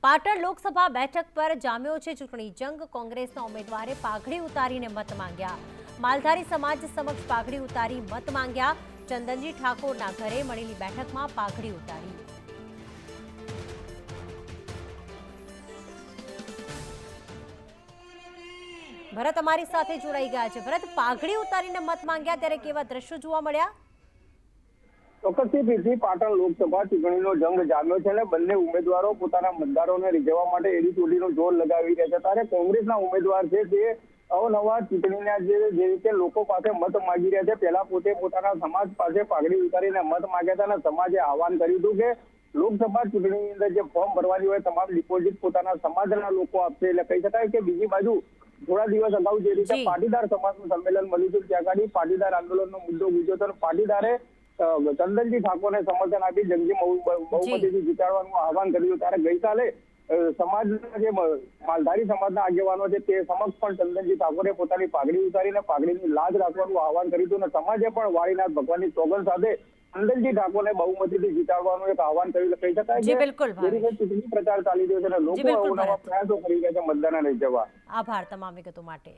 પાટણ લોકસભા બેઠક પર જામ્યો છે ચૂંટણી જંગ। કોંગ્રેસના ઉમેદવારે પાઘડી ઉતારીને મત માંગ્યા। માલધારી સમાજ સમક્ષ પાઘડી ઉતારી મત માંગ્યા। ચંદનજી ઠાકોરના ઘરે મળેલી બેઠકમાં પાઘડી ઉતારી। ભરત અમારી સાથે જોડાઈ ગયા છે। ભરત, પાઘડી ઉતારીને મત માંગ્યા ત્યારે કેવા દ્રશ્યો જોવા મળ્યા? ચોક્કસથી પાટણ લોકસભા ચૂંટણીનો જંગ જામ્યો છે અને બંને ઉમેદવારો પોતાના મતદારોને રીઝવવા માટે એડીચોટીનો જોર લગાવી રહ્યા છે। ત્યારે કોંગ્રેસના ઉમેદવાર છે તે અવનવા ચૂંટણીના જે રીતે લોકો પાસે મત માંગી રહ્યા છે, પહેલા પોતે પોતાના સમાજ પાસે પાઘડી ઉતારીને મત માંગ્યા હતા અને સમાજે આહવાન કર્યું હતું કે લોકસભા ચૂંટણીની અંદર જે ફોર્મ ભરવાની હોય તમામ ડિપોઝિટ પોતાના સમાજના લોકો આપશે। એટલે કહી શકાય કે બીજી બાજુ થોડા દિવસ અગાઉ જે રીતે પાટીદાર સમાજનું સંમેલન મળ્યું હતું ત્યાં આગળ પાટીદાર આંદોલનનો મુદ્દો ગુંજ્યો હતો। પાટીદારે ચંદનજી ઠાકોરને સમર્થન આપી જંગી બહુમતીથી જીતાડવાનું આહવાન કર્યું। ત્યારે ગઈકાલે સમાજના જે માલધારી સમાજના આગેવાનો છે તે સમક્ષ પણ ચંદનજી ઠાકોરે પોતાની પાઘડી ઉતારીને પાઘડીની લાજ રાખવાનું આહવાન કર્યું હતું અને સમાજે પણ વાળીનાથ ભગવાનની સોગંદ સાથે ચંદનજી ઠાકોરને બહુમતીથી જીતાડવાનું એક આહવાન કર્યું। કહી શકાય કે ચૂંટણી પ્રચાર ચાલી રહ્યો છે અને લોકો અવનવા પ્રયાસો કરી રહ્યા છે મતદારોને રીઝવવા। આભાર તમામ વિગતો માટે।